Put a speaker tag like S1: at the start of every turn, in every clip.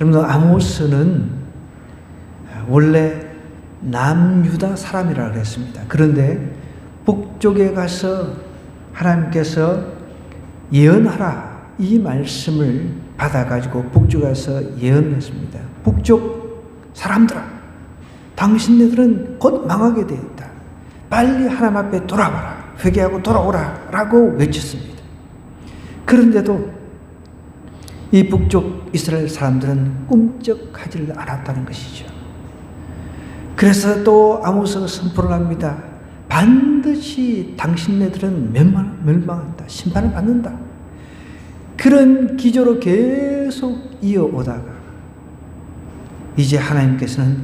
S1: 여러분, 아모스는 원래 남유다 사람이라고 그랬습니다. 그런데 북쪽에 가서 하나님께서 예언하라 이 말씀을 받아가지고 북쪽에 가서 예언을 했습니다. 북쪽 사람들아, 당신네들은 곧 망하게 되었다. 빨리 하나님 앞에 돌아와라. 회개하고 돌아오라 라고 외쳤습니다. 그런데도 이 북쪽 이스라엘 사람들은 꿈쩍하지를 않았다는 것이죠. 그래서 또 아모스가 선포를 합니다. 반드시 당신네들은 멸망한다. 심판을 받는다. 그런 기조로 계속 이어오다가 이제 하나님께서는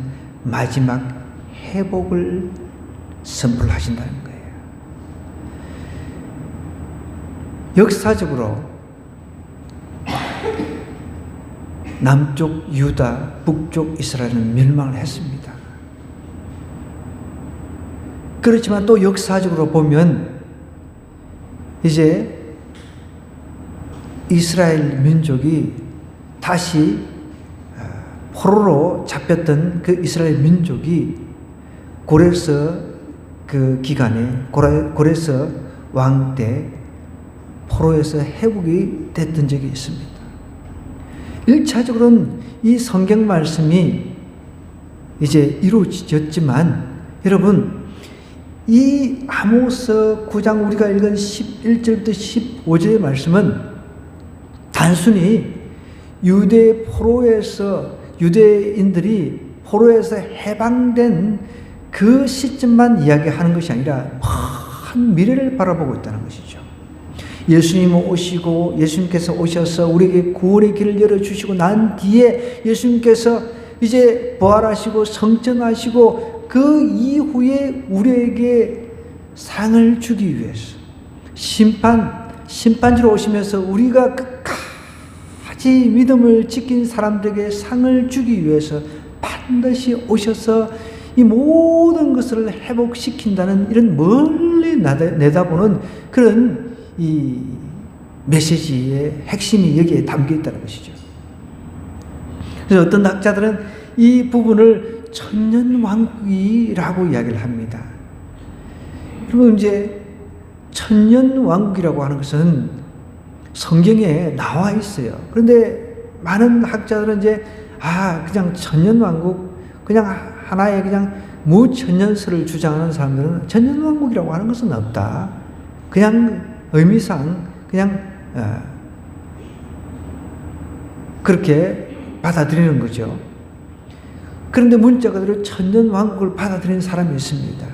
S1: 마지막 회복을 선포하신다는 거예요. 역사적으로 남쪽 유다, 북쪽 이스라엘은 멸망을 했습니다. 그렇지만 또 역사적으로 보면 이제 이스라엘 민족이 다시 포로로 잡혔던 그 이스라엘 민족이 고레스 그 기간에 고레스 왕 때 포로에서 회복이 됐던 적이 있습니다. 1차적으로는 이 성경 말씀이 이제 이루어졌지만 여러분, 이 아모스 9장 우리가 읽은 11절부터 15절의 말씀은 단순히 유대인들이 포로에서 해방된 그 시점만 이야기하는 것이 아니라 큰 미래를 바라보고 있다는 것이죠. 예수님 오시고 예수님께서 오셔서 우리에게 구원의 길을 열어주시고 난 뒤에 예수님께서 이제 부활하시고 성전하시고 그 이후에 우리에게 상을 주기 위해서 심판주로 오시면서 우리가 끝까지 믿음을 지킨 사람들에게 상을 주기 위해서 반드시 오셔서 이 모든 것을 회복시킨다는 이런 멀리 내다보는 그런 이 메시지의 핵심이 여기에 담겨 있다는 것이죠. 그래서 어떤 학자들은 이 부분을 천년왕국이라고 이야기를 합니다. 여러분, 이제 천년왕국이라고 하는 것은 성경에 나와 있어요. 그런데 많은 학자들은 이제 그냥 천년왕국, 그냥 하나의 그냥 무천년설을 주장하는 사람들은 천년왕국이라고 하는 것은 없다. 그냥 의미상 그냥 그렇게 받아들이는 거죠. 그런데 문자 그대로 천년왕국을 받아들이는 사람이 있습니다.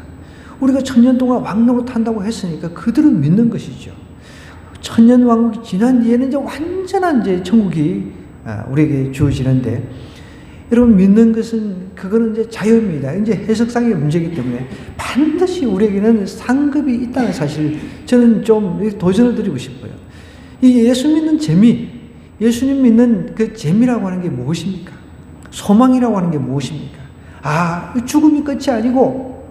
S1: 우리가 천년 동안 왕노릇한다고 했으니까 그들은 믿는 것이죠. 천년왕국이 지난 뒤에는 이제 완전한 이제 천국이 우리에게 주어지는데, 여러분, 믿는 것은 그거는 이제 자유입니다. 이제 해석상의 문제이기 때문에 반드시 우리에게는 상급이 있다는 사실, 저는 좀 도전을 드리고 싶어요. 이 예수 믿는 재미, 예수님 믿는 그 재미라고 하는 게 무엇입니까? 소망이라고 하는 게 무엇입니까? 죽음이 끝이 아니고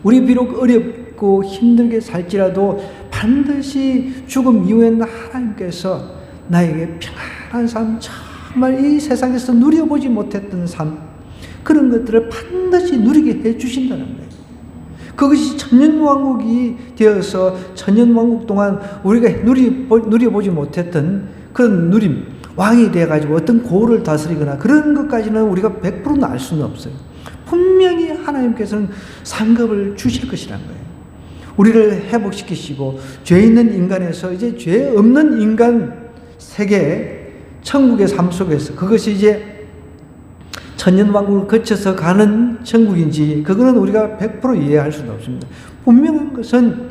S1: 우리 비록 어렵고 힘들게 살지라도 반드시 죽음 이후에는 하나님께서 나에게 평안한 삶, 정말 이 세상에서 누려보지 못했던 삶, 그런 것들을 반드시 누리게 해주신다는 거예요. 그것이 천년왕국이 되어서 천년왕국 동안 우리가 누려보지 못했던 그런 누림, 왕이 되어가지고 어떤 고을을 다스리거나 그런 것까지는 우리가 100%는 알 수는 없어요. 분명히 하나님께서는 상급을 주실 것이라는 거예요. 우리를 회복시키시고 죄 있는 인간에서 이제 죄 없는 인간 세계, 천국의 삶 속에서, 그것이 이제 천년왕국을 거쳐서 가는 천국인지 그거는 우리가 100% 이해할 수는 없습니다. 분명한 것은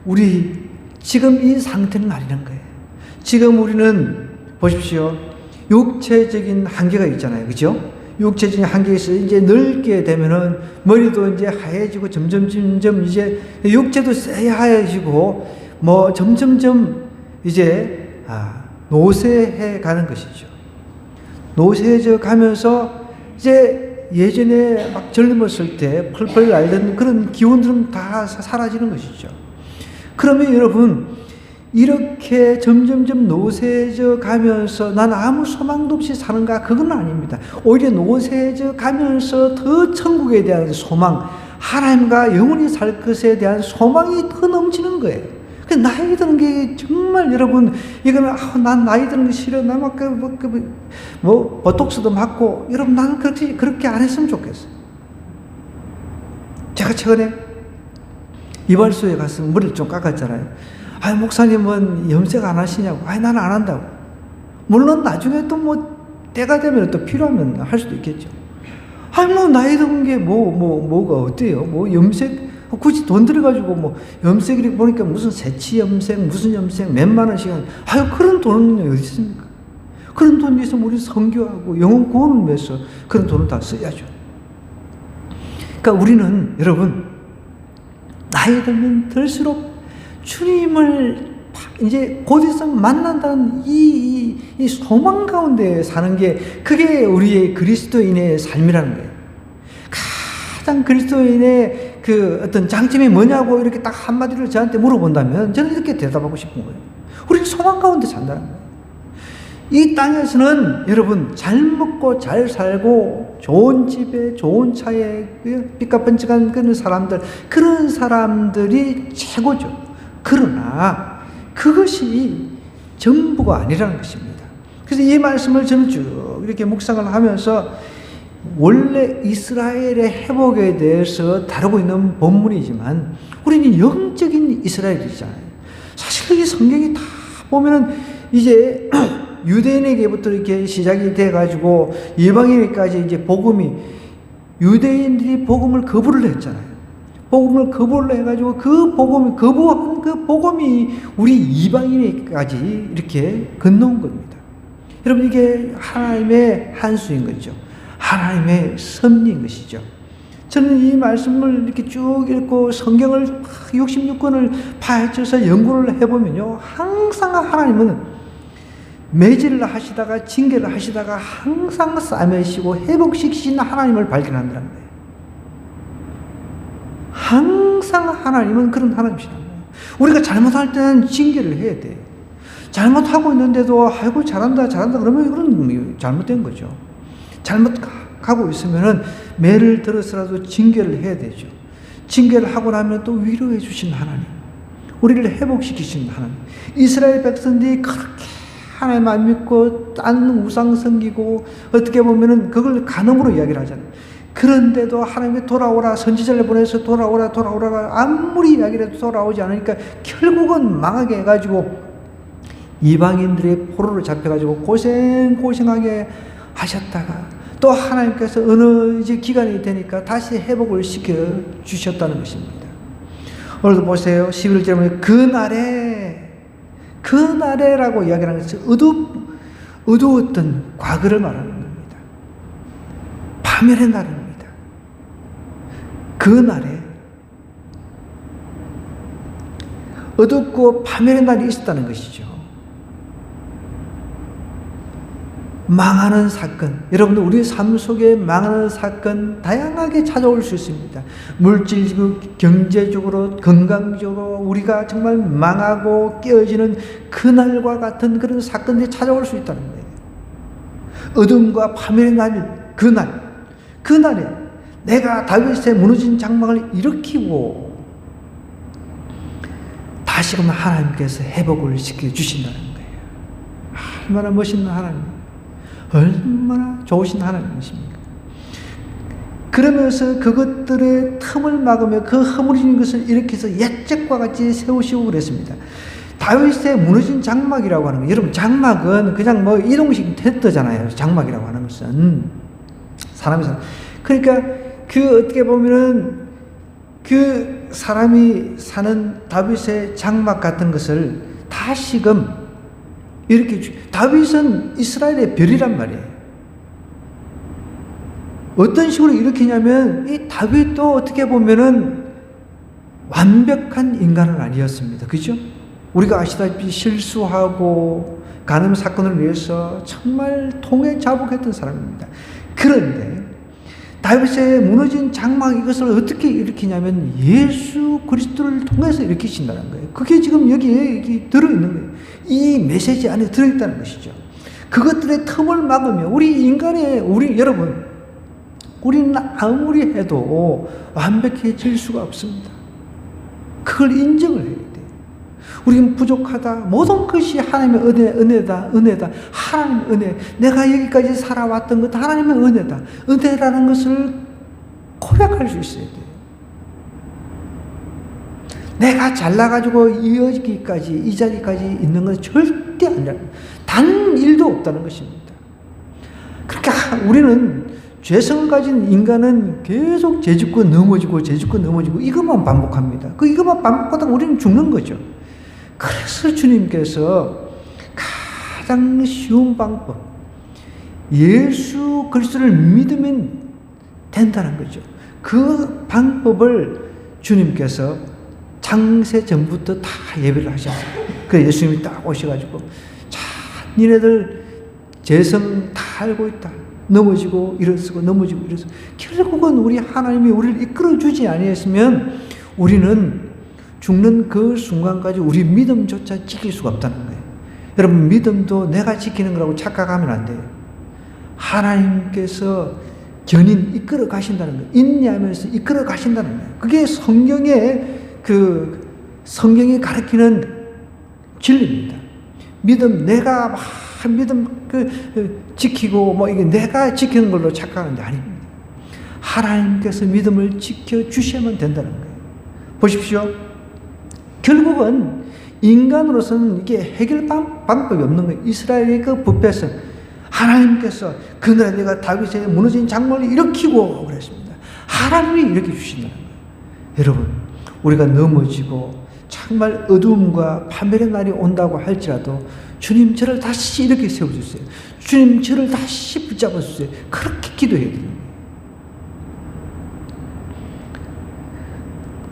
S1: 우리 지금 이 상태는 아니란 거예요. 지금 우리는 보십시오. 육체적인 한계가 있잖아요. 그죠? 육체적인 한계에서 이제 늙게 되면은 머리도 이제 하얘지고 점점 이제 육체도 새하얘지고 뭐 점점점 이제 노쇠해 가는 것이죠. 노쇠해져 가면서 이제 예전에 막 젊었을 때 펄펄 날던 그런 기운들은 다 사라지는 것이죠. 그러면 여러분, 이렇게 점점점 노쇠져 가면서 난 아무 소망도 없이 사는가? 그건 아닙니다. 오히려 노쇠져 가면서 더 천국에 대한 소망, 하나님과 영원히 살 것에 대한 소망이 더 넘치는 거예요. 나이 드는 게 정말 여러분, 이거는 난 나이 드는 게 싫어. 나 막 보톡스도 맞고, 여러분 나는 그렇게 안 했으면 좋겠어요. 제가 최근에 이발소에 가서 머리를 좀 깎았잖아요. 목사님은 염색 안 하시냐고. 나는 안 한다고. 물론 나중에 또 때가 되면 또 필요하면 할 수도 있겠죠. 나이 든 게 뭐가 어때요? 염색, 굳이 돈 들여가지고 염색이 보니까 무슨 새치 염색, 무슨 염색, 몇만 원씩. 그런 돈은 어디 있습니까? 그런 돈 있으면 우리 선교하고 영혼 구원을 위해서 그런 돈을 다 써야죠. 그러니까 우리는 여러분, 나이 들면 들수록 주님을 이제 곧 있으면 만난다는 이 소망 가운데 사는 게, 그게 우리의 그리스도인의 삶이라는 거예요. 가장 그리스도인의 그 어떤 장점이 뭐냐고 이렇게 딱 한마디로 저한테 물어본다면 저는 이렇게 대답하고 싶은 거예요. 우리는 소망 가운데 산다는 거예요. 이 땅에서는 여러분 잘 먹고 잘 살고 좋은 집에 좋은 차에 삐까뻔쩍한 그런 사람들이 최고죠. 그러나 그것이 전부가 아니라는 것입니다. 그래서 이 말씀을 저는 쭉 이렇게 묵상을 하면서, 원래 이스라엘의 회복에 대해서 다루고 있는 본문이지만 우리는 영적인 이스라엘이잖아요. 사실 이 성경이 다 보면은 이제 유대인에게부터 이렇게 시작이 돼가지고 이방인에게까지 이제 복음이, 유대인들이 복음을 거부를 했잖아요. 복음을 거부를 해가지고 거부한 그 복음이 우리 이방인에게까지 이렇게 건너온 겁니다. 여러분, 이게 하나님의 한수인 거죠. 하나님의 섭리인 것이죠. 저는 이 말씀을 이렇게 쭉 읽고 성경을 66권을 파헤쳐서 연구를 해보면요, 항상 하나님은 매질을 하시다가 징계를 하시다가 항상 싸매시고 회복시키시는 하나님을 발견한다는 거예요. 항상 하나님은 그런 하나님이시다. 우리가 잘못할 때는 징계를 해야 돼요. 잘못하고 있는데도 아이고 잘한다 그러면 이건 잘못된 거죠. 잘못하고 있으면은 매를 들어서라도 징계를 해야 되죠. 징계를 하고 나면 또 위로해 주신 하나님, 우리를 회복시키신 하나님. 이스라엘 백성들이 그렇게 하나님 안 믿고 딴 우상 섬기고 어떻게 보면은 그걸 간음으로 이야기를 하잖아요. 그런데도 하나님이 돌아오라, 선지자를 보내서 돌아오라 아무리 이야기를 해도 돌아오지 않으니까 결국은 망하게 해가지고 이방인들의 포로로 잡혀가지고 고생하게 하셨다가 또 하나님께서 어느 이제 기간이 되니까 다시 회복을 시켜 주셨다는 것입니다. 오늘도 보세요. 11절에 보면 그날에라고 이야기하는 것은 어두웠던 과거를 말하는 겁니다. 파멸의 날입니다. 그날에 어둡고 파멸의 날이 있었다는 것이죠. 망하는 사건, 여러분들 우리의 삶 속에 망하는 사건 다양하게 찾아올 수 있습니다. 물질적으로, 경제적으로, 건강적으로 우리가 정말 망하고 깨어지는 그날과 같은 그런 사건들이 찾아올 수 있다는 거예요. 어둠과 파멸의 날, 그날에 내가 다윗의 무너진 장막을 일으키고 다시금 하나님께서 회복을 시켜주신다는 거예요. 얼마나 멋있는 하나님, 얼마나 좋으신 하나님이십니까? 그러면서 그것들의 틈을 막으며 그 허물어진 것을 일으켜서 옛적과 같이 세우시고 그랬습니다. 다윗의 무너진 장막이라고 하는 거예요. 여러분, 장막은 그냥 이동식 텐트잖아요. 장막이라고 하는 것은 사람이 그러니까 어떻게 보면은 그 사람이 사는 다윗의 장막 같은 것을 다시금 이렇게 다윗은 이스라엘의 별이란 말이에요. 어떤 식으로 일으키냐면 이 다윗도 어떻게 보면은 완벽한 인간은 아니었습니다. 그죠? 우리가 아시다시피 실수하고 간음 사건을 위해서 정말 통에 자복했던 사람입니다. 그런데 다윗의 무너진 장막 이것을 어떻게 일으키냐면 예수 그리스도를 통해서 일으키신다는 거예요. 그게 지금 여기에 들어있는 거예요. 이 메시지 안에 들어있다는 것이죠. 그것들의 틈을 막으면 우리 여러분, 우리는 아무리 해도 완벽해질 수가 없습니다. 그걸 인정을 해야 돼요. 우리는 부족하다. 모든 것이 하나님의 은혜다. 하나님의 은혜. 내가 여기까지 살아왔던 것도 하나님의 은혜다. 은혜라는 것을 고백할 수 있어야 돼요. 내가 잘나가지고 이 자리까지 있는 건 절대 아니라 단 일도 없다는 것입니다. 그러니까 우리는 죄성을 가진 인간은 계속 죄짓고 넘어지고 이것만 반복합니다. 이것만 반복하다 우리는 죽는 거죠. 그래서 주님께서 가장 쉬운 방법, 예수 그리스도를 믿으면 된다는 거죠. 그 방법을 주님께서 창세 전부터 다 예배를 하셨어요. 그래서 예수님이 딱 오셔가지고, 자, 니네들 죄성 다 알고 있다. 넘어지고 일어서고 결국은 우리 하나님이 우리를 이끌어주지 아니했으면 우리는 죽는 그 순간까지 우리 믿음조차 지킬 수가 없다는 거예요. 여러분, 믿음도 내가 지키는 거라고 착각하면 안 돼요. 하나님께서 견인 이끌어 가신다는 거예요. 인내하면서 이끌어 가신다는 거예요. 그게 성경이 가르치는 진리입니다. 믿음, 내가 믿음 지키고 이게 내가 지키는 걸로 착각하는데 아닙니다. 하나님께서 믿음을 지켜주셔야만 된다는 거예요. 보십시오. 결국은 인간으로서는 이게 해결 방법이 없는 거예요. 이스라엘의 그 부패성, 하나님께서 그날에 내가 다윗의 무너진 장막을 일으키고 그랬습니다. 하나님이 일으켜 주신다는 거예요. 여러분, 우리가 넘어지고 정말 어두움과 파멸의 날이 온다고 할지라도 주님 저를 다시 이렇게 세워주세요. 주님 저를 다시 붙잡아 주세요. 그렇게 기도해야 되는 거예요.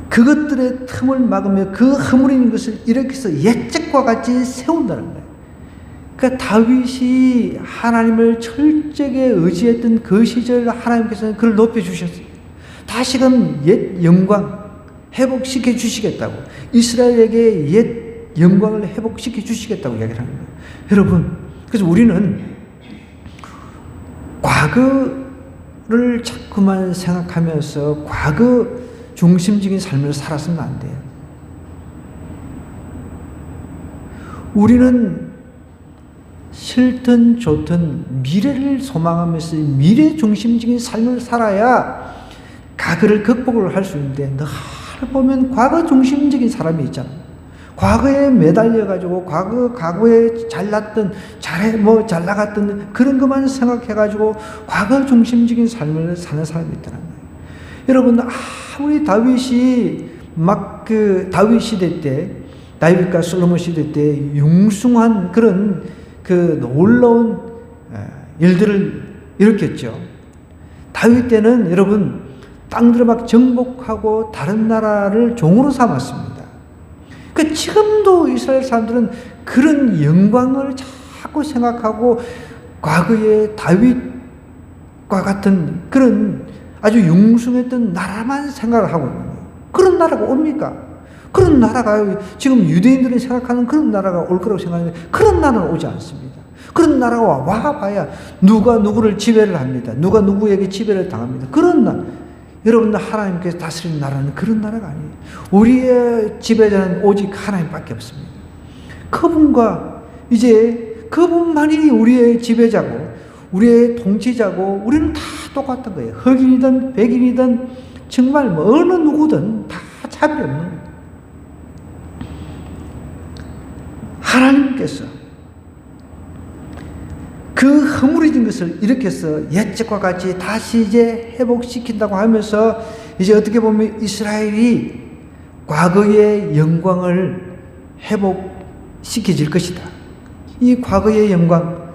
S1: 그것들의 틈을 막으며 그 허물인 것을 일으켜서 옛적과 같이 세운다는 거예요. 그러니까 다윗이 하나님을 철저하게 의지했던 그 시절 하나님께서는 그를 높여주셨어요. 다시금 옛 영광 회복시켜 주시겠다고, 이스라엘에게 옛 영광을 회복시켜 주시겠다고 이야기를 하는 거예요. 여러분, 그래서 우리는 과거를 자꾸만 생각하면서 과거 중심적인 삶을 살았으면 안 돼요. 우리는 싫든 좋든 미래를 소망하면서 미래 중심적인 삶을 살아야 과거를 극복을 할 수 있는데, 늘 보면 과거 중심적인 사람이 있잖아요. 과거에 매달려가지고 과거에 잘났던 잘 나갔던 그런 것만 생각해가지고 과거 중심적인 삶을 사는 사람이 있다는 거예요. 여러분, 아무리 다윗이 다윗 시대 때, 다윗과 솔로몬 시대 때 융숭한 그런 놀라운 일들을 일으켰죠. 다윗 때는 여러분 땅들을 정복하고 다른 나라를 종으로 삼았습니다. 지금도 이스라엘 사람들은 그런 영광을 자꾸 생각하고 과거의 다윗과 같은 그런 아주 융숭했던 나라만 생각을 하고 있는 거예요. 그런 나라가 옵니까? 그런 나라가 지금 유대인들이 생각하는 그런 나라가 올 거라고 생각하는데 그런 나라는 오지 않습니다. 그런 나라가 와봐야 누가 누구를 지배를 합니다. 누가 누구에게 지배를 당합니다. 그런 나라. 여러분들, 하나님께서 다스리는 나라는 그런 나라가 아니에요. 우리의 지배자는 오직 하나님밖에 없습니다. 그분만이 우리의 지배자고 우리의 통치자고, 우리는 다 똑같은 거예요. 흑인이든 백인이든 정말 어느 누구든 다 차별이 없는 거예요. 하나님께서 그 허물어진 것을 일으켜서 옛적과 같이 다시 이제 회복시킨다고 하면서, 이제 어떻게 보면 이스라엘이 과거의 영광을 회복시켜질 것이다. 이 과거의 영광,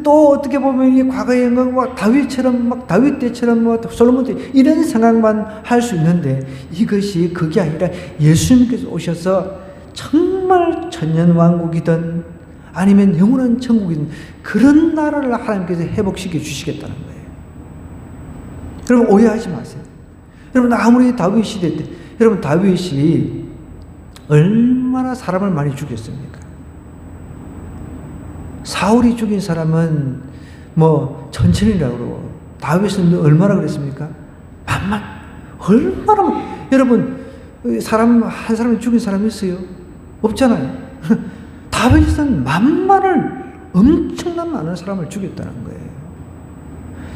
S1: 또 어떻게 보면 이 과거의 영광, 다윗처럼 다윗 때처럼 솔로몬 때 이런 생각만 할 수 있는데, 이것이 그게 아니라 예수님께서 오셔서 정말 천년왕국이든 아니면 영원한 천국이든 그런 나라를 하나님께서 회복시켜 주시겠다는 거예요. 여러분 오해하지 마세요. 여러분 아무리 다윗 시대 때 여러분 다윗이 얼마나 사람을 많이 죽였습니까? 사울이 죽인 사람은 뭐 천천이라고 그러고 다윗은 얼마나 그랬습니까? 만만. 얼마나 여러분 사람 한 사람을 죽인 사람이 있어요? 없잖아요. 다윗은 만만을 엄청난 많은 사람을 죽였다는 거예요.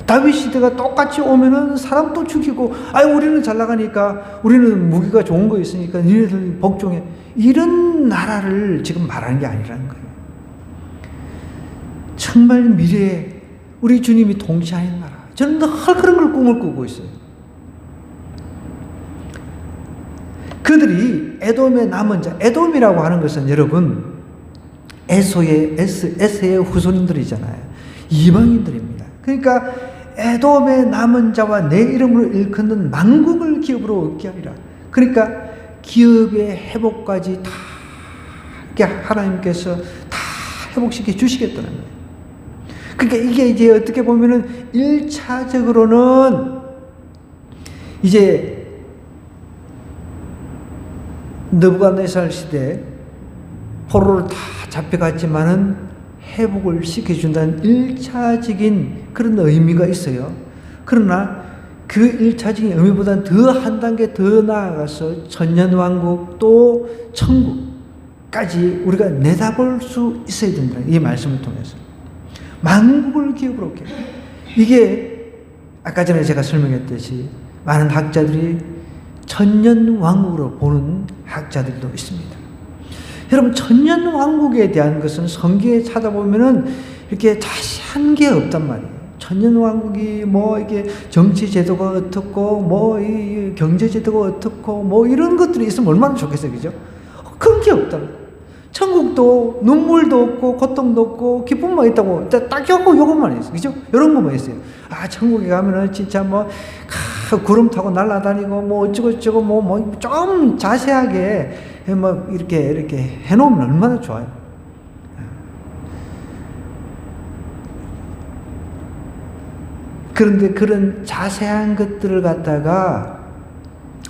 S1: 다윗 시대가 똑같이 오면은 사람도 죽이고, 우리는 잘 나가니까, 우리는 무기가 좋은 거 있으니까 니네들 복종해. 이런 나라를 지금 말하는 게 아니라는 거예요. 정말 미래에 우리 주님이 통치하는 나라. 저는 늘 그런 걸 꿈을 꾸고 있어요. 그들이 에돔의 남은 자, 에돔이라고 하는 것은 여러분, 에서의 후손들이잖아요. 이방인들입니다. 그러니까 에돔의 남은 자와 내 이름으로 일컫는 만국을 기업으로 얻게 하리라. 그러니까 기업의 회복까지 다 하나님께서 다 회복시켜 주시겠다는 거예요. 그러니까 이게 이제 어떻게 보면은 1차적으로는 이제 느부갓네살 시대 포로를 다 잡혀갔지만은 회복을 시켜준다는 1차적인 그런 의미가 있어요. 그러나 그 1차적인 의미보다는 더 한 단계 더 나아가서 천년왕국 또 천국까지 우리가 내다볼 수 있어야 된다. 이 말씀을 통해서. 만국을 기업으로 얻게. 이게 아까 전에 제가 설명했듯이 많은 학자들이 천년왕국으로 보는 학자들도 있습니다. 여러분 천년왕국에 대한 것은 성경에 찾아보면은 이렇게 자세한 게 없단 말이에요. 천년왕국이 뭐 이게 정치제도가 어떻고 뭐 이 경제제도가 어떻고 뭐 이런 것들이 있으면 얼마나 좋겠어요, 그죠? 그런 게 없다는 거예요. 천국도 눈물도 없고 고통도 없고 기쁨만 있다고 딱 요것만 있어요, 그죠? 이런 것만 있어요. 천국에 가면은 진짜 뭐 구름 타고 날아다니고 뭐 어쩌고 뭐 좀 자세하게 뭐 이렇게 해놓으면 얼마나 좋아요. 그런데 그런 자세한 것들을 갖다가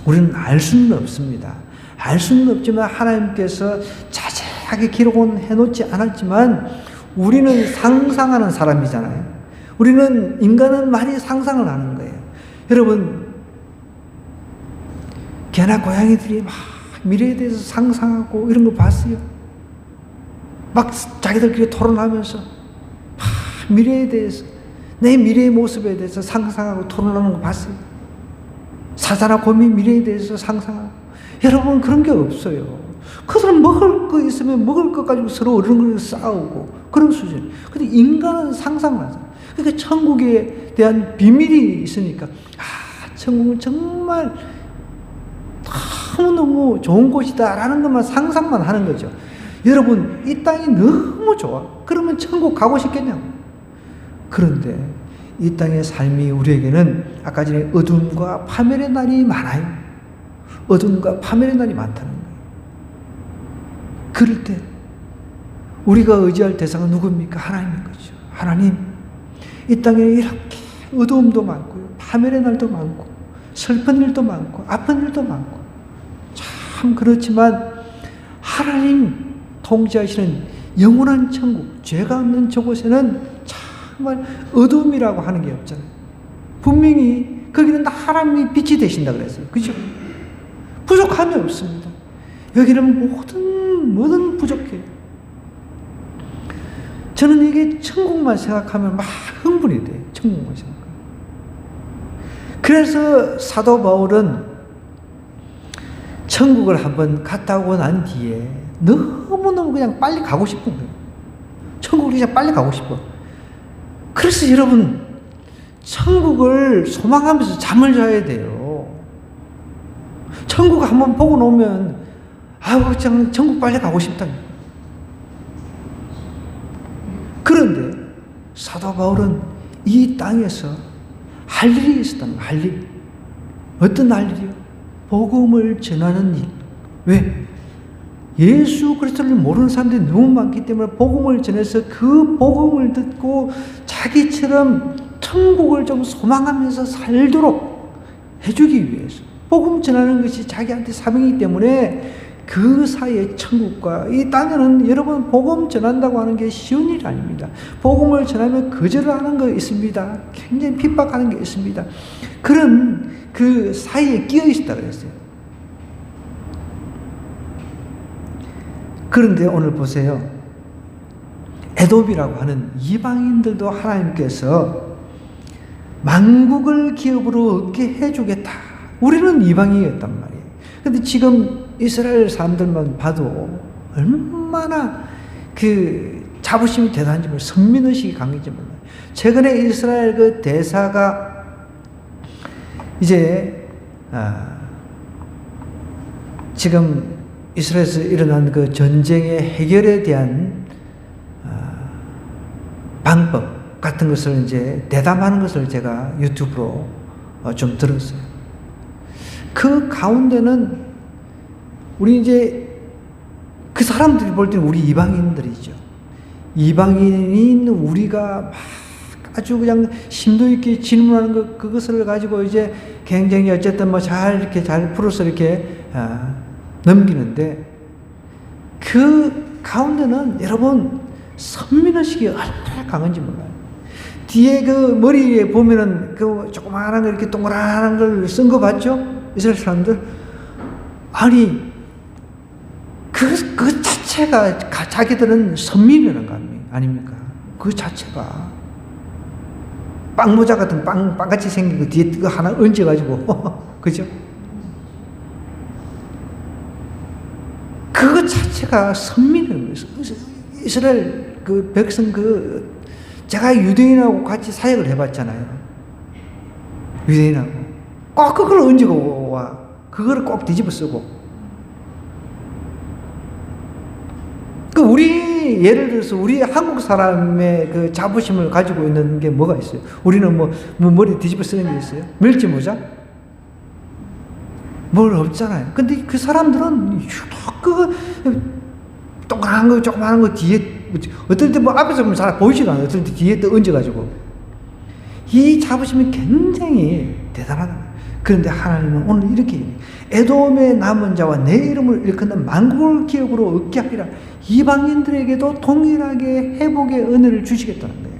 S1: 우리는 알 수는 없습니다. 알 수는 없지만 하나님께서 자세하게 기록은 해놓지 않았지만 우리는 상상하는 사람이잖아요. 우리는 인간은 많이 상상을 하는 거예요. 여러분 개나 고양이들이 막 미래에 대해서 상상하고 이런 거 봤어요? 막 자기들끼리 토론하면서 막 미래에 대해서 내 미래의 모습에 대해서 상상하고 토론하는 거 봤어요? 사자나 곰이 미래에 대해서 상상하고. 여러분 그런 게 없어요. 그들은 먹을 거 있으면 먹을 것 가지고 서로 어른을 싸우고 그런 수준. 근데 인간은 상상을 하잖아요. 그러니까 천국에 대한 비밀이 있으니까 천국은 정말 너무너무 좋은 곳이다라는 것만 상상만 하는 거죠. 여러분 이 땅이 너무 좋아. 그러면 천국 가고 싶겠냐고. 그런데 이 땅의 삶이 우리에게는 아까 전에 어둠과 파멸의 날이 많아요. 어둠과 파멸의 날이 많다는 거예요. 그럴 때 우리가 의지할 대상은 누굽니까? 하나님인 거죠. 하나님, 이 땅에 이렇게 어두움도 많고요, 파멸의 날도 많고 슬픈 일도 많고 아픈 일도 많고 참 그렇지만 하나님 통치하시는 영원한 천국, 죄가 없는 저곳에는 정말 어둠이라고 하는 게 없잖아요. 분명히 거기는 하나님이 빛이 되신다 그랬어요. 그죠? 부족함이 없습니다. 여기는 뭐든 부족해요. 저는 이게 천국만 생각하면 막 흥분이 돼요. 천국만 생각하면. 그래서 사도 바울은 천국을 한번 갔다 오고 난 뒤에 너무너무 그냥 빨리 가고 싶은 거예요. 천국을 그냥 빨리 가고 싶어. 그래서 여러분 천국을 소망하면서 잠을 자야 돼요. 천국 한번 보고 놓으면 그냥 천국 빨리 가고 싶다. 그런데 사도 바울은 이 땅에서 할 일이 있었다는 거예요. 할 일. 어떤 할 일이요? 복음을 전하는 일. 왜? 예수 그리스도를 모르는 사람들이 너무 많기 때문에 복음을 전해서 그 복음을 듣고 자기처럼 천국을 좀 소망하면서 살도록 해주기 위해서 복음 전하는 것이 자기한테 사명이기 때문에 그 사이에 천국과 이 땅에는 여러분 복음 전한다고 하는 게 쉬운 일이 아닙니다. 복음을 전하면 거절하는 거 있습니다. 굉장히 핍박하는 게 있습니다. 그런 그 사이에 끼어 있었다 그랬어요. 그런데 오늘 보세요. 에돔이라고 하는 이방인들도 하나님께서 만국을 기업으로 얻게 해주겠다. 우리는 이방인이었단 말이에요. 근데 지금 이스라엘 사람들만 봐도 얼마나 그 자부심이 대단한지 몰라요. 선민의식이 강한지 몰라요. 최근에 이스라엘 그 대사가 이제 지금 이스라엘에서 일어난 그 전쟁의 해결에 대한 방법 같은 것을 이제 대담하는 것을 제가 유튜브로 좀 들었어요. 그 가운데는 우리 이제 그 사람들이 볼 때는 우리 이방인들이죠. 이방인인 우리가 막 아주 그냥 심도 있게 질문하는 것, 그것을 가지고 이제 굉장히 어쨌든 뭐 잘 이렇게 잘 풀어서 이렇게 넘기는데 그 가운데는 여러분 선민의식이 얼마나 강한지 몰라요. 뒤에 그 머리에 보면은 그 조그마한 거 이렇게 동그란 걸 쓴 거 봤죠? 이스라엘 사람들. 아니, 그 자체가 자기들은 선민이라는 거 아닙니까? 그 자체가. 빵모자 같은 빵같이 생긴 거 뒤에 그거 하나 얹어가지고. 그죠? 그거 자체가 선민이라는 거예요. 이스라엘 그 백성 제가 유대인하고 같이 사역을 해봤잖아요. 유대인하고. 꼭 그걸 얹고 와. 그거를 꼭 뒤집어 쓰고. 우리, 예를 들어서 우리 한국 사람의 그 자부심을 가지고 있는 게 뭐가 있어요? 우리는 뭐 머리 뒤집어 쓰는 게 있어요? 멸치 모자? 뭘 없잖아요. 근데 그 사람들은 유독 동그란 거, 조그마한 거 뒤에, 어떨 때 뭐 앞에서 보면 잘 보이지가 않아요. 어떨 때 뒤에 또 얹어가지고. 이 자부심이 굉장히 대단하다. 그런데 하나님은 오늘 이렇게 에돔의 남은 자와 내 이름을 일컫는 만국을 기업으로 얻게 하리라. 이방인들에게도 동일하게 회복의 은혜를 주시겠다는 거예요.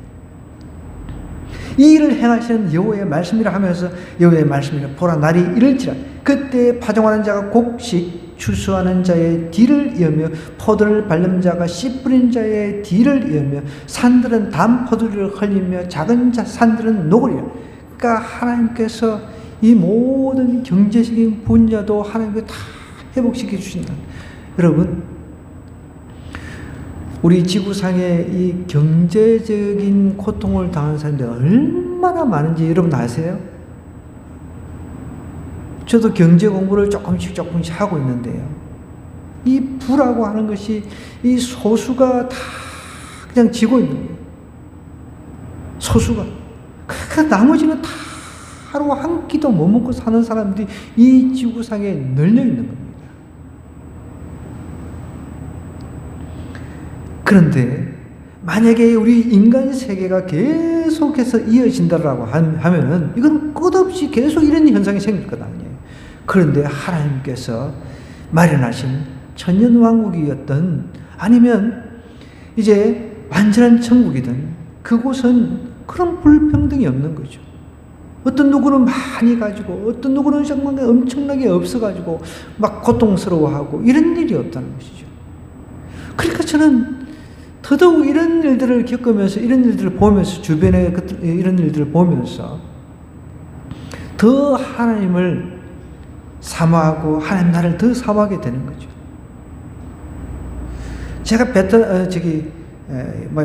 S1: 이 일을 행하시는 여호와의 말씀이라 하면서 여호와의 말씀이라 보라 날이 이를지라 그때 파종하는 자가 곡식 추수하는 자의 뒤를 이으며 포도를 밟는 자가 씨 뿌린 자의 뒤를 이으며 산들은 담 포도를 흘리며 작은 산들은 녹으리라. 그러니까 하나님께서 이 모든 경제적인 분야도 하나님께서 다 회복시켜 주신다. 여러분, 우리 지구상에 이 경제적인 고통을 당하는 사람들이 얼마나 많은지 여러분 아세요? 저도 경제 공부를 조금씩 하고 있는데요. 이 부라고 하는 것이 이 소수가 다 그냥 지고 있는 거예요. 소수가. 그 나머지는 다 하루 한 끼도 못 먹고 사는 사람들이 이 지구상에 널려 있는 겁니다. 그런데 만약에 우리 인간 세계가 계속해서 이어진다라고 하면은 이건 끝없이 계속 이런 현상이 생길 것 아니에요. 그런데 하나님께서 마련하신 천년왕국이었던 아니면 이제 완전한 천국이든 그곳은 그런 불평등이 없는 거죠. 어떤 누구는 많이 가지고 어떤 누구는 정말 엄청나게 없어가지고 막 고통스러워하고 이런 일이 없다는 것이죠. 그러니까 저는 더더욱 이런 일들을 겪으면서 이런 일들을 보면서 주변에 이런 일들을 보면서 더 하나님을 사모하고 하나님 나를 더 사모하게 되는 거죠. 제가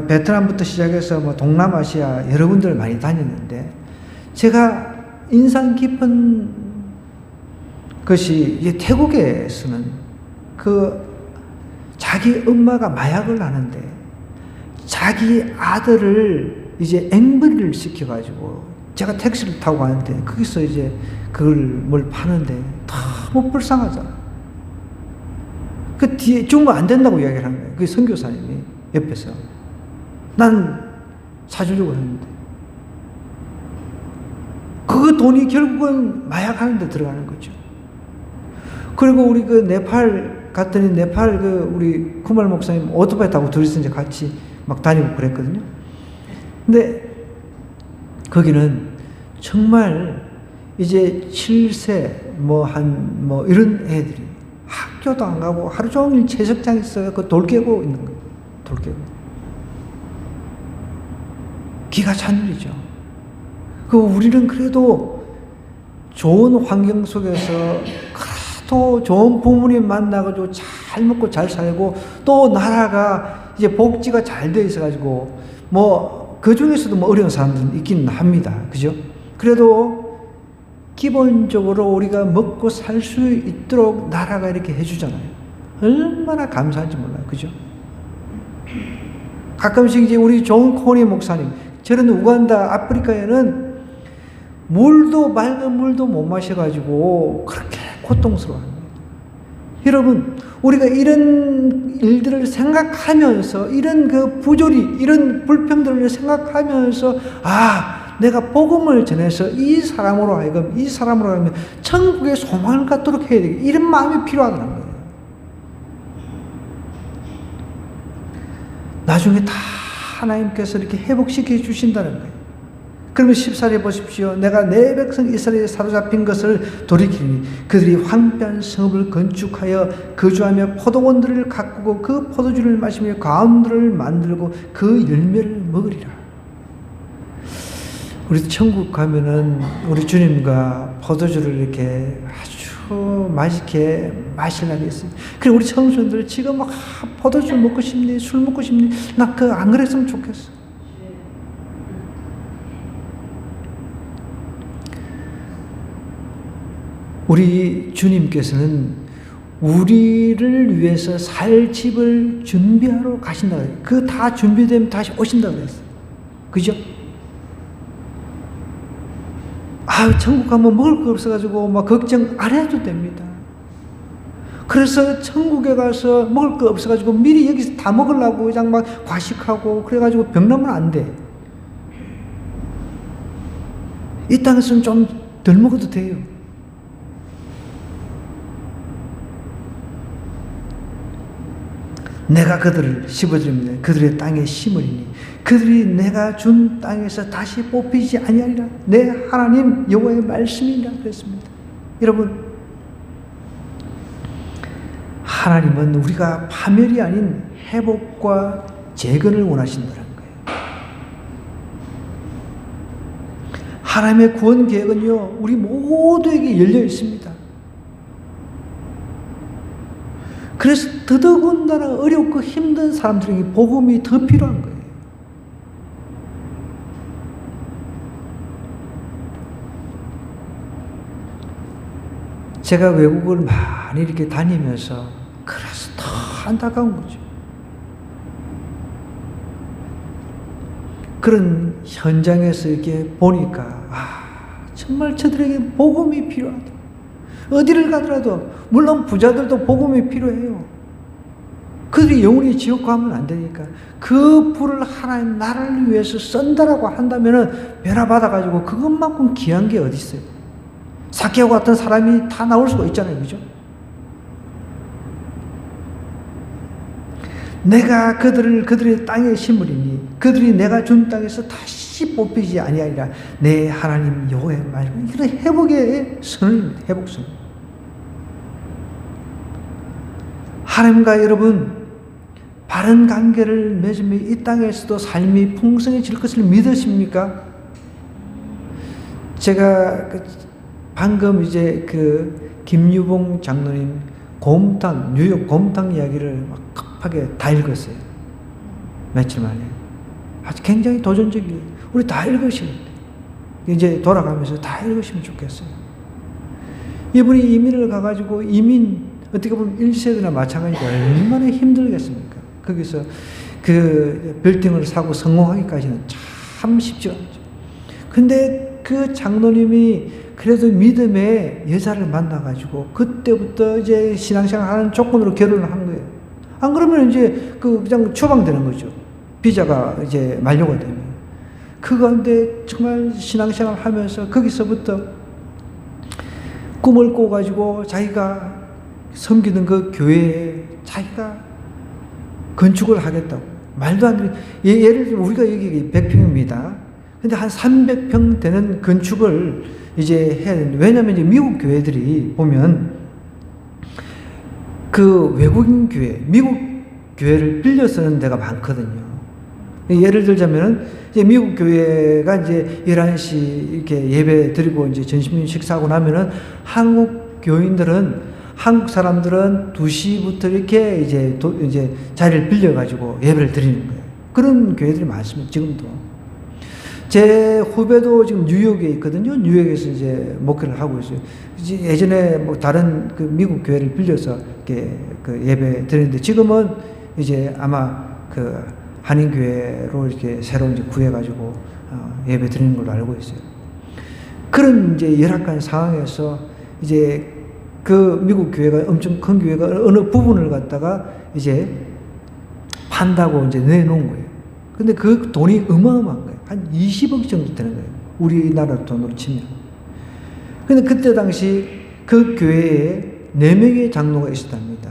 S1: 베트남부터 시작해서 동남아시아 여러 군데를 많이 다녔는데 제가 인상 깊은 것이 이제 태국에서는 자기 엄마가 마약을 하는데 자기 아들을 이제 앵벌이를 시켜가지고 제가 택시를 타고 가는데 거기서 이제 그걸 뭘 파는데 너무 불쌍하잖아. 그 뒤에 주면 안 된다고 이야기를 한 거예요. 그 선교사님이 옆에서. 난 사주려고 했는데. 돈이 결국은 마약하는 데 들어가는 거죠. 그리고 우리 그 네팔 갔더니 네팔 그 우리 쿠말 목사님 오토바이 타고 둘이서 이제 같이 막 다니고 그랬거든요. 근데 거기는 정말 이제 7세 뭐 이런 애들이 학교도 안 가고 하루 종일 채석장에서 그 돌 깨고 있는 거예요. 돌 깨고. 기가 찬 일이죠. 그 우리는 그래도 좋은 환경 속에서 그래도 좋은 부모님 만나가지고 잘 먹고 잘 살고 또 나라가 이제 복지가 잘 돼 있어가지고 뭐 그 중에서도 뭐 어려운 사람들은 있기는 합니다. 그죠? 그래도 기본적으로 우리가 먹고 살 수 있도록 나라가 이렇게 해주잖아요. 얼마나 감사한지 몰라요. 그죠? 가끔씩 이제 우리 좋은 코니 목사님, 저런 우간다, 아프리카에는 맑은 물도 못 마셔가지고 그렇게 고통스러워합니다. 여러분, 우리가 이런 일들을 생각하면서, 이런 그 부조리, 이런 불평들을 생각하면서, 내가 복음을 전해서 이 사람으로 하면 천국에 소망을 갖도록 해야 되겠다. 이런 마음이 필요하다는 거예요. 나중에 다 하나님께서 이렇게 회복시켜 주신다는 거예요. 그러면 14절에 보십시오. 내가 내 백성 이스라엘에 사로잡힌 것을 돌이키니 그들이 황폐한 성읍을 건축하여 거주하며 포도원들을 가꾸고 그 포도주를 마시며 가운들을 만들고 그 열매를 먹으리라. 우리 천국 가면은 우리 주님과 포도주를 이렇게 아주 맛있게 마실 날이 있어요. 그리고 우리 청소년들 지금 막 포도주 먹고 싶니? 술 먹고 싶니? 나 안 그랬으면 좋겠어. 우리 주님께서는 우리를 위해서 살 집을 준비하러 가신다 그래요. 그 다 준비되면 다시 오신다 그랬어요. 그죠? 천국 가면 먹을 거 없어가지고 막 걱정 안 해도 됩니다. 그래서 천국에 가서 먹을 거 없어가지고 미리 여기서 다 먹으려고 그냥 막 과식하고 그래가지고 병나면 안 돼. 이 땅에서는 좀 덜 먹어도 돼요. 내가 그들을 15절입니다. 그들의 땅에 심으리니 그들이 내가 준 땅에서 다시 뽑히지 아니하리라. 내 하나님 여호와의 말씀이라 그랬습니다. 여러분, 하나님은 우리가 파멸이 아닌 회복과 재건을 원하신다는 거예요. 하나님의 구원 계획은요, 우리 모두에게 열려 있습니다. 그래서 더더군다나 어렵고 힘든 사람들에게 복음이 더 필요한 거예요. 제가 외국을 많이 이렇게 다니면서 그래서 더 안타까운 거죠. 그런 현장에서 이렇게 보니까 정말 저들에게 복음이 필요하다. 어디를 가더라도 물론 부자들도 복음이 필요해요. 그들이 영원히 지옥 가면 안 되니까 그 불을 하나님 나라를 위해서 쏜다라고 한다면은 변화 받아가지고 그것만큼 귀한 게 어디 있어요? 사케오 같은 사람이 다 나올 수가 있잖아요, 그죠? 내가 그들의 땅에 심으리니 그들이 내가 준 땅에서 다시 뽑히지 아니하리라. 내 하나님 여호와의 말씀. 이런 회복의 선언입니다. 회복선. 하나님과 여러분 바른 관계를 맺으면 이 땅에서도 삶이 풍성해질 것을 믿으십니까? 제가 방금 이제 김유봉 장로님 뉴욕 곰탕 이야기를 막 급하게 다 읽었어요. 며칠 만에. 아주 굉장히 도전적이에요. 우리 다 읽으셔야 돼요. 이제 돌아가면서 다 읽으시면 좋겠어요. 이분이 이민을 가가지고 어떻게 보면 1세대나 마찬가지고 얼마나 힘들겠습니까? 거기서 그 빌딩을 사고 성공하기까지는 참 쉽지 않죠. 근데 그 장로님이 그래도 믿음의 여자를 만나가지고 그때부터 이제 신앙생활 하는 조건으로 결혼을 한 거예요. 안 그러면 이제 그냥 추방되는 거죠. 비자가 이제 만료가 되면. 그 가운데 정말 신앙생활 하면서 거기서부터 꿈을 꿔가지고 자기가 섬기는 그 교회에 자기가 건축을 하겠다고. 말도 안 되는, 예를 들면 우리가 여기 100평입니다. 근데 한 300평 되는 건축을 이제 해야 되는데, 왜냐면 이제 미국 교회들이 보면 그 외국인 교회, 미국 교회를 빌려 쓰는 데가 많거든요. 예를 들자면은 이제 미국 교회가 이제 11시 이렇게 예배 드리고 이제 점심 식사하고 나면은 한국 교인들은, 한국 사람들은 2시부터 이렇게 이제 자리를 빌려가지고 예배를 드리는 거예요. 그런 교회들이 많습니다, 지금도. 제 후배도 지금 뉴욕에 있거든요. 뉴욕에서 이제 목회를 하고 있어요. 이제 예전에 뭐 다른 그 미국 교회를 빌려서 이렇게 그 예배 드리는데, 지금은 이제 아마 그 한인교회로 이렇게 새로 이제 구해가지고 예배 드리는 걸로 알고 있어요. 그런 이제 열악한 상황에서 이제 그 미국 교회가, 엄청 큰 교회가 어느 부분을 갖다가 이제 판다고 이제 내놓은 거예요. 근데 그 돈이 어마어마한 거예요. 한 20억 정도 되는 거예요. 우리나라 돈으로 치면. 근데 그때 당시 그 교회에 4명의 장로가 있었답니다.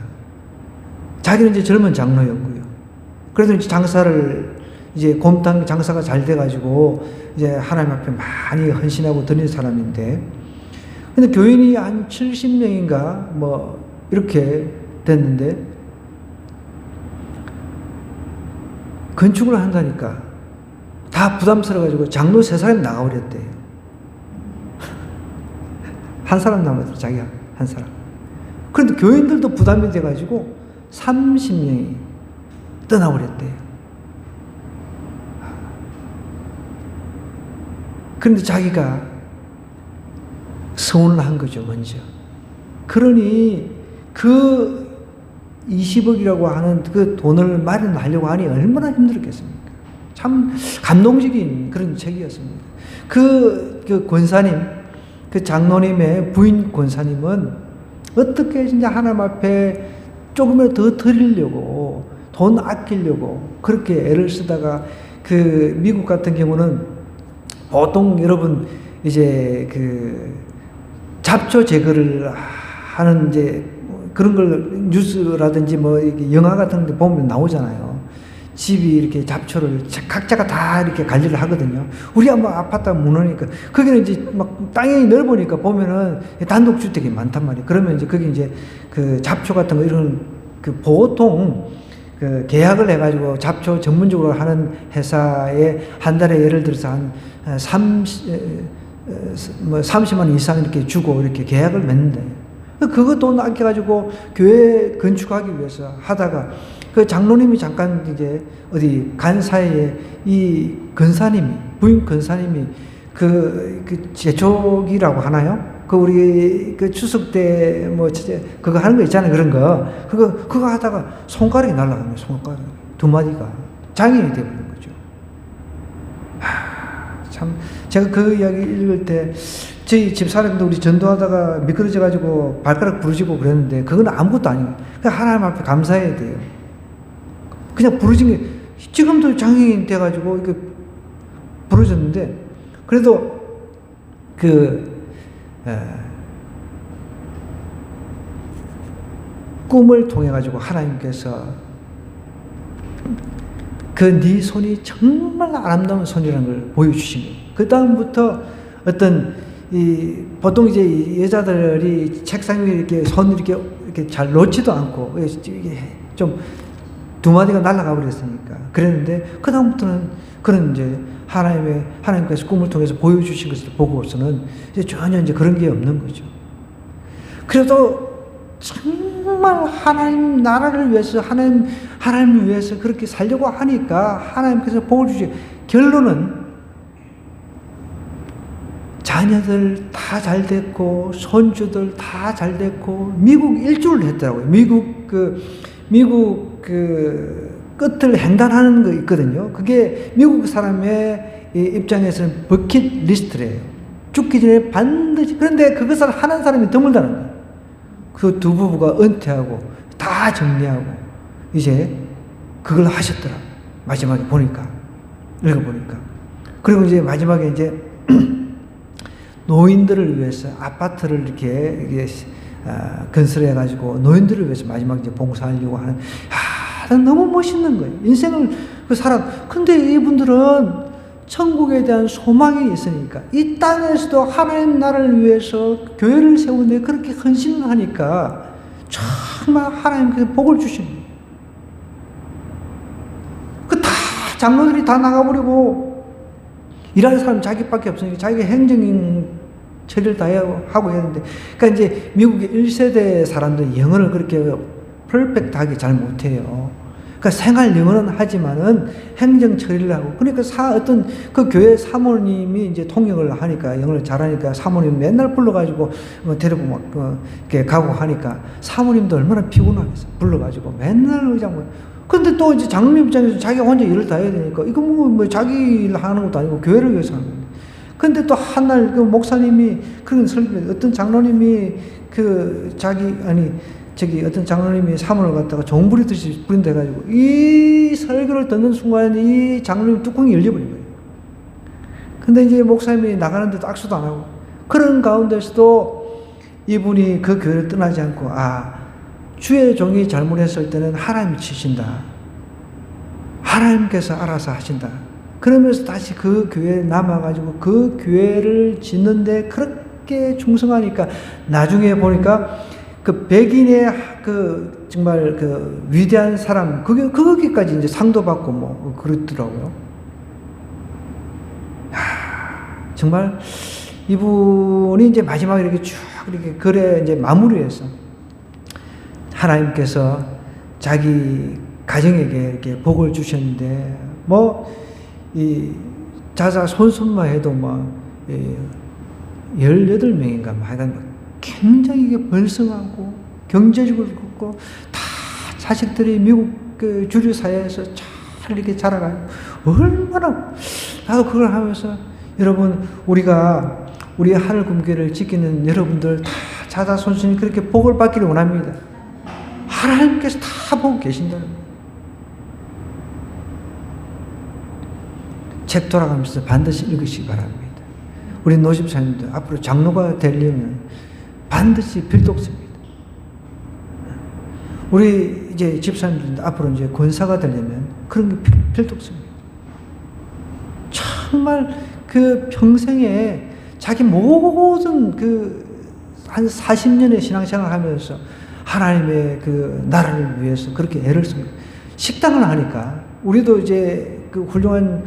S1: 자기는 이제 젊은 장로였고요. 그래서 이제 장사를, 이제 곰탕 장사가 잘 돼가지고 이제 하나님 앞에 많이 헌신하고 드린 사람인데, 근데 교인이 한 70명인가 뭐 이렇게 됐는데, 건축을 한다니까 다 부담스러워가지고 장로 3사람이 나가버렸대요. 한 사람 남았어요, 자기가 한 사람. 그런데 교인들도 부담이 돼가지고 30명이 떠나버렸대요. 그런데 자기가 서운을 한 거죠, 먼저. 그러니 그 20억이라고 하는 그 돈을 마련하려고 하니 얼마나 힘들었겠습니까? 참 감동적인 그런 책이었습니다. 그 권사님, 그 장로님의 부인 권사님은 어떻게 진짜 하나님 앞에 조금이라도 더 드리려고, 돈 아끼려고 그렇게 애를 쓰다가, 그 미국 같은 경우는 보통 여러분 이제 그 잡초 제거를 하는 이제 그런 걸 뉴스라든지 뭐 영화 같은 데 보면 나오잖아요. 집이 이렇게 잡초를 각자가 다 이렇게 관리를 하거든요. 우리가 뭐 아파트가 무너니까, 거기는 이제 막 땅이 넓으니까 보면은 단독주택이 많단 말이에요. 그러면 이제 거기 이제 그 잡초 같은 거 이런 그 보통 그 계약을 해가지고 잡초 전문적으로 하는 회사에 한 달에 예를 들어서 한 30만 원 이상 이렇게 주고 이렇게 계약을 맺는데, 그거 돈 아껴가지고 교회 건축하기 위해서 하다가 그 장로님이 잠깐 이제 어디 간 사이에 이 권사님이, 부인 권사님이 그 제촉이라고 하나요? 그 우리 그 추석 때 뭐 그거 하는 거 있잖아요. 그런 거. 그거 하다가 손가락이 날아가는 거예요. 손가락. 2마디가 장애인이 되어버린 거죠. 참, 제가 그 이야기 읽을 때 저희 집사람도 우리 전도하다가 미끄러져가지고 발가락 부러지고 그랬는데, 그건 아무것도 아니에요. 그냥 하나님 앞에 감사해야 돼요. 그냥 부러진 게, 지금도 장애인 돼가지고 이렇게 부러졌는데, 그래도 꿈을 통해 가지고 하나님께서 그 네 손이 정말 아름다운 손이라는 걸 보여주신 거예요. 그 다음부터 어떤 보통 이제 여자들이 책상 위에 이렇게 손 이렇게 잘 놓지도 않고 이게 좀 2마디가 날아가 버렸으니까 그랬는데, 그 다음부터는 그런 이제 하나님께서 꿈을 통해서 보여주신 것을 보고서는 이제 전혀 이제 그런 게 없는 거죠. 그래도 정말 하나님 나라를 위해서, 하나님을 위해서 그렇게 살려고 하니까 하나님께서 복을 주시. 결론은 자녀들 다 잘 됐고, 손주들 다 잘 됐고, 미국 일주를 했더라고요. 미국 끝을 횡단하는 거 있거든요. 그게 미국 사람의 입장에서는 버킷 리스트래요. 죽기 전에 반드시. 그런데 그것을 하는 사람이 드물다는 거예요. 그 2 부부가 은퇴하고 다 정리하고 이제 그걸 하셨더라. 마지막에 읽어보니까. 그리고 이제 마지막에 이제 노인들을 위해서 아파트를 이렇게 건설해가지고 노인들을 위해서 마지막 이제 봉사하려고 하는, 너무 멋있는 거예요. 인생을 근데 이분들은 천국에 대한 소망이 있으니까 이 땅에서도 하나님 나라를 위해서 교회를 세우는데 그렇게 헌신을 하니까 정말 하나님께서 복을 주시는 거예요. 장로들이 다 나가버리고 일하는 사람 자기밖에 없으니까 자기가 행정인 처리를 다 하고 해야 되는데, 그러니까 이제 미국의 1세대 사람들은 영어를 그렇게 퍼펙트하게 잘 못해요. 그러니까 생활 영어는 하지만은 행정 처리를 하고, 그러니까 어떤 그 교회 사모님이 이제 통역을 하니까 영어를 잘하니까 사모님 맨날 불러가지고 데리고 막 이렇게 가고 하니까 사모님도 얼마나 피곤하겠어. 불러가지고 맨날 의장. 근데 또 이제 장로님 입장에서 자기가 혼자 일을 다 해야 되니까 이거 뭐 자기 일 하는 것도 아니고 교회를 위해서 하는 건데. 근데 또 한날 그 목사님이 그런 설교, 어떤 장로님이 어떤 장로님이 사문을 갖다가 종부리듯이 부린대가지고 이 설교를 듣는 순간 이 장로님 뚜껑이 열려버린 거예요. 근데 이제 목사님이 나가는데도 악수도 안 하고, 그런 가운데서도 이분이 그 교회를 떠나지 않고, 주의 종이 잘못했을 때는 하나님이 치신다. 하나님께서 알아서 하신다. 그러면서 다시 그 교회에 남아가지고 그 교회를 짓는데 그렇게 충성하니까 나중에 보니까 그 백인의 정말 위대한 사람, 거기까지 이제 상도 받고 뭐 그렇더라고요. 정말 이분이 이제 마지막에 이렇게 쭉 이렇게 글에 이제 마무리해서 하나님께서 자기 가정에게 이렇게 복을 주셨는데, 이 자자손손만 해도 18명인가 하여간 굉장히 이게 번성하고 경제적으로 좋고, 다 자식들이 미국 주류 사회에서 잘 이렇게 자라가요. 얼마나, 나도 그걸 하면서, 여러분, 우리 하늘금교회를 지키는 여러분들 다 자자손손이 그렇게 복을 받기를 원합니다. 하나님께서 다 보고 계신다는 거예요. 책 돌아가면서 반드시 읽으시기 바랍니다. 우리 노집사님들 앞으로 장로가 되려면 반드시 필독서입니다. 우리 이제 집사님들 앞으로 이제 권사가 되려면 그런 게 필독서입니다. 정말 그 평생에 자기 모든 한 40년의 신앙생활 하면서 하나님의 그 나라를 위해서 그렇게 애를 씁니다. 식당을 하니까 우리도 이제 그 훌륭한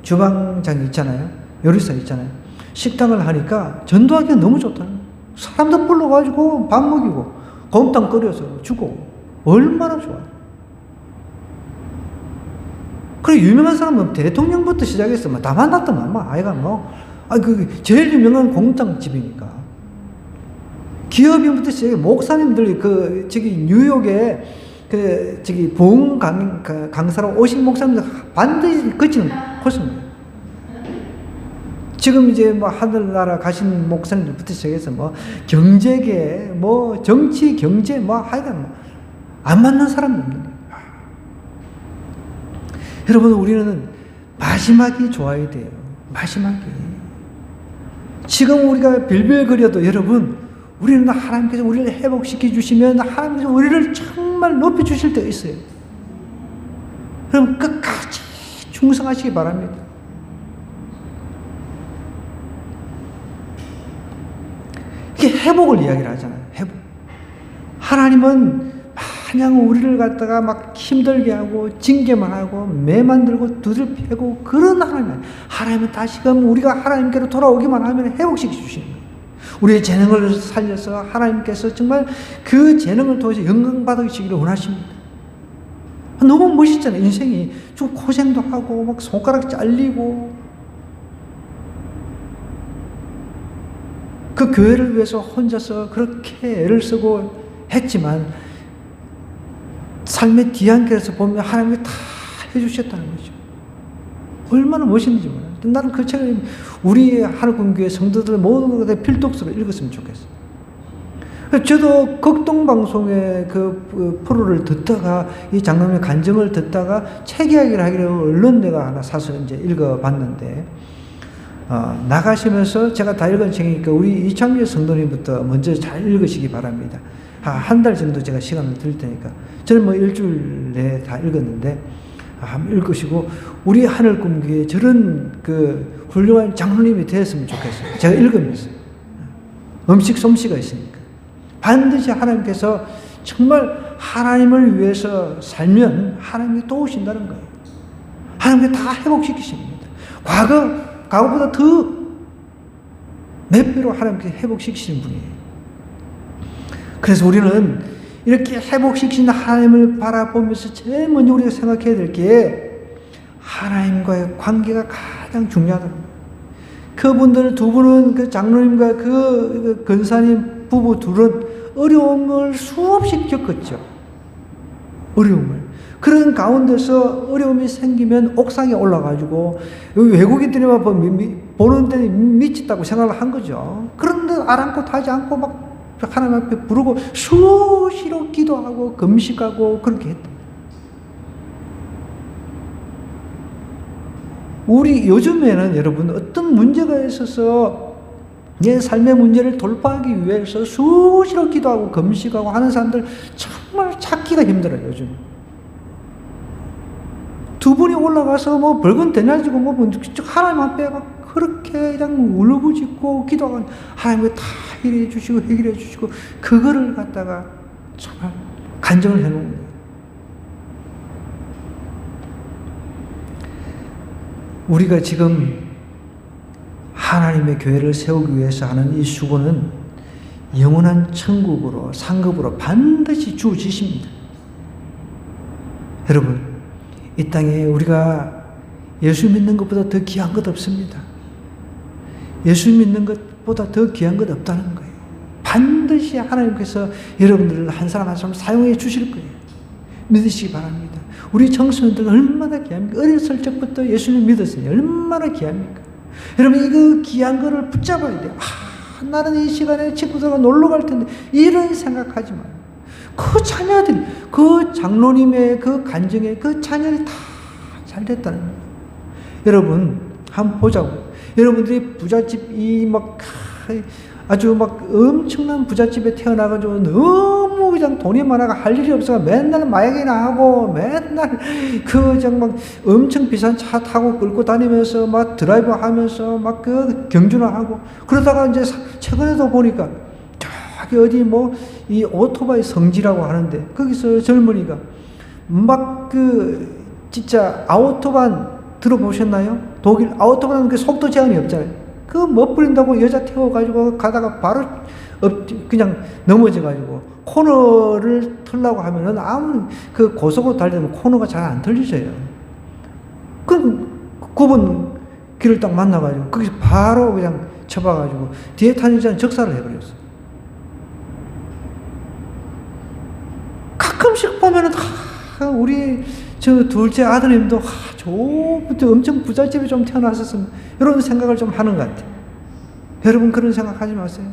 S1: 주방장이 있잖아요. 요리사 있잖아요. 식당을 하니까 전도하기가 너무 좋다는 거예요. 사람들 불러가지고 밥 먹이고 곰탕 끓여서 주고 얼마나 좋아요. 그래 유명한 사람은 대통령부터 시작해서 다 만났더만 아이가 제일 유명한 곰탕 집이니까. 기업인부터 시작해 목사님들이 뉴욕에 보험 강사로 오신 목사님들 반드시 거치는 코스입니다. 지금 이제 하늘나라 가신 목사님들부터 시작해서 경제계, 정치, 경제, 하여간 안 맞는 사람이 없는 거예요. 여러분, 우리는 마지막이 좋아야 돼요. 마지막이. 지금 우리가 빌빌거려도 여러분, 우리는 하나님께서 우리를 회복시켜 주시면 하나님께서 우리를 정말 높여 주실 때가 있어요. 그럼 끝까지 충성하시기 바랍니다. 이게 회복을 이야기를 하잖아요. 회복. 하나님은 마냥 우리를 갖다가 막 힘들게 하고 징계만 하고 매 만들고 두들 패고 그런 하나님. 하나님은 다시금 우리가 하나님께로 돌아오기만 하면 회복시켜 주시는 거예요. 우리의 재능을 살려서 하나님께서 정말 그 재능을 통해서 영광 받으시기를 원하십니다. 너무 멋있잖아요. 인생이 좀 고생도 하고 막 손가락 잘리고 그 교회를 위해서 혼자서 그렇게 애를 쓰고 했지만 삶의 뒤안길에서 보면 하나님이 다 해주셨다는 거죠. 얼마나 멋있는지 몰라요. 나는 그 책을 우리 하늘금교회 성도들 모두 다 필독서로 읽었으면 좋겠어요. 저도 극동방송의 그 프로를 듣다가 이 장로님의 간증을 듣다가 책 이야기를 하기로 얼른 내가 하나 사서 이제 읽어봤는데, 나가시면서 제가 다 읽은 책이니까 우리 이창규 성도님부터 먼저 잘 읽으시기 바랍니다. 한 달 정도 제가 시간을 드릴 테니까. 저는 뭐 일주일 내에 다 읽었는데, 한번 읽으시고, 우리 하늘 꿈교에 저런 그 훌륭한 장로님이 되었으면 좋겠어요. 제가 읽으면서. 음식 솜씨가 있으니까. 반드시 하나님께서 정말 하나님을 위해서 살면 하나님이 도우신다는 거예요. 하나님께 다 회복시키십니다. 과거보다 더 몇 배로 하나님께 회복시키시는 분이에요. 그래서 우리는 이렇게 회복시키신 하나님을 바라보면서 제일 먼저 우리가 생각해야 될 게 하나님과의 관계가 가장 중요하다는 거예요. 그분들 두 분은 그 장로님과 그 권사님 부부 둘은 어려움을 수없이 겪었죠. 어려움을. 그런 가운데서 어려움이 생기면 옥상에 올라가지고 외국인들이만 보는 데 미쳤다고 생각을 한 거죠. 그런데 아랑곳하지 않고 막 하나님 앞에 부르고 수시로 기도하고 금식하고 그렇게 했다. 우리 요즘에는 여러분 어떤 문제가 있어서 내 삶의 문제를 돌파하기 위해서 수시로 기도하고 금식하고 하는 사람들 정말 찾기가 힘들어요, 요즘. 두 분이 올라가서 뭐 벌건 대낮이고 뭐 하나님 앞에 막 그렇게 그냥 울부짖고 기도하고 하나님이 다 해결해 주시고 해결해 주시고 그거를 갖다가 정말 간증을 해놓은 거예요. 우리가 지금 하나님의 교회를 세우기 위해서 하는 이 수고는 영원한 천국으로 상급으로 반드시 주어지십니다. 여러분, 이 땅에 우리가 예수 믿는 것보다 더 귀한 것 없습니다. 예수 믿는 것보다 더 귀한 것 없다는 거예요. 반드시 하나님께서 여러분들을 한 사람 한 사람 사용해 주실 거예요. 믿으시기 바랍니다. 우리 청소년들 얼마나 귀합니까? 어렸을 적부터 예수님 믿었으니 얼마나 귀합니까? 여러분, 이거 귀한 거를 붙잡아야 돼요. 나는 이 시간에 친구들과 놀러 갈 텐데 이런 생각하지 마요. 그 자녀들이, 그 장로님의 그 간증에 그 자녀들이 다 잘 됐다는 거예요. 여러분, 한번 보자고. 여러분들이 부잣집이 막 아주 막 엄청난 부잣집에 태어나가지고 너무 그냥 돈이 많아가 할 일이 없어가 맨날 마약이나 하고 맨날 그 정말 엄청 비싼 차 타고 끌고 다니면서 막 드라이브 하면서 막 그 경주나 하고 그러다가 이제 최근에도 보니까 저기 어디 뭐 이 오토바이 성지라고 하는데 거기서 젊은이가 막 그 진짜 아우토반 들어보셨나요? 독일 아우토반은 그 속도 제한이 없잖아요. 그 못 부린다고 여자 태워가지고 가다가 바로 그냥 넘어져가지고 코너를 틀려고 하면은 아무리 그 고속으로 달리면 코너가 잘 안 틀리져요. 그 9번 길을 딱 만나가지고 거기서 바로 그냥 쳐봐가지고 뒤에 타는 여자는 적사를 해버렸어. 가끔씩 보면은 우리 저 둘째 아드님도 저부터 엄청 부잣집에 좀 태어났었으면 이런 생각을 좀 하는 것 같아요. 여러분 그런 생각하지 마세요.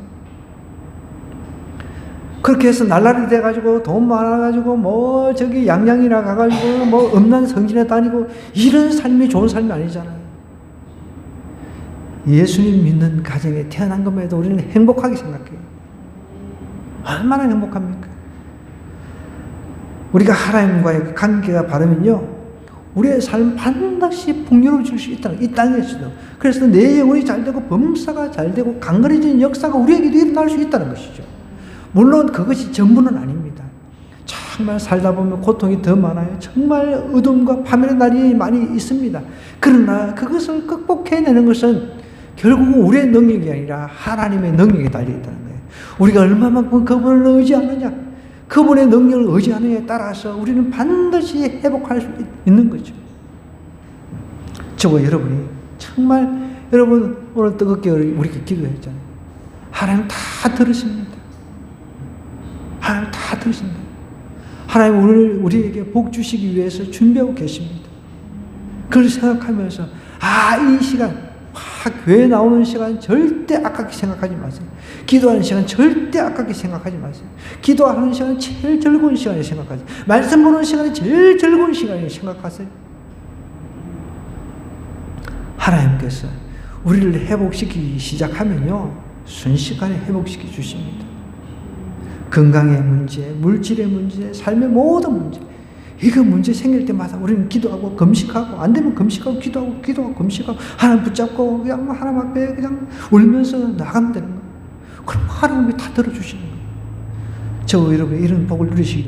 S1: 그렇게 해서 날라리 돼가지고 돈 많아가지고 뭐 저기 양양이나 가가지고 뭐 음란 성진에 다니고 이런 삶이 좋은 삶이 아니잖아요. 예수님 믿는 가정에 태어난 것만 해도 우리는 행복하게 생각해요. 얼마나 행복합니까? 우리가 하나님과의 관계가 바르면요, 우리의 삶 반드시 풍요로워질 수 있다는, 이 땅에서도. 그래서 내 영혼이 잘 되고 범사가 잘 되고 강건해지는 역사가 우리에게도 일어날 수 있다는 것이죠. 물론 그것이 전부는 아닙니다. 정말 살다 보면 고통이 더 많아요. 정말 어둠과 파멸의 날이 많이 있습니다. 그러나 그것을 극복해내는 것은 결국은 우리의 능력이 아니라 하나님의 능력에 달려있다는 거예요. 우리가 얼마만큼 그분을 의지하느냐, 그분의 능력을 의지하느냐에 따라서 우리는 반드시 회복할 수 있는 거죠. 저와 여러분이 정말 여러분 오늘 뜨겁게 우리가 기도했잖아요. 하나님 다 들으십니다. 하나님 다 들으신다. 하나님 우리에게 복 주시기 위해서 준비하고 계십니다. 그걸 생각하면서 이 시간 교회 나오는 시간 절대 아깝게 생각하지 마세요. 기도하는 시간 절대 아깝게 생각하지 마세요. 기도하는 시간은 제일 즐거운 시간에 생각하세요. 말씀 보는 시간이 제일 즐거운 시간에 생각하세요. 하나님께서 우리를 회복시키기 시작하면요, 순식간에 회복시켜 주십니다. 건강의 문제, 물질의 문제, 삶의 모든 문제, 이거 문제 생길 때마다 우리는 기도하고 금식하고, 안 되면 금식하고 기도하고 금식하고, 하나님 붙잡고 그냥 하나님 앞에 그냥 울면서 나가면 되는 거예요. 그럼 하나님이 다 들어주시는 거예요. 저 여러분 이런 복을 누리시기를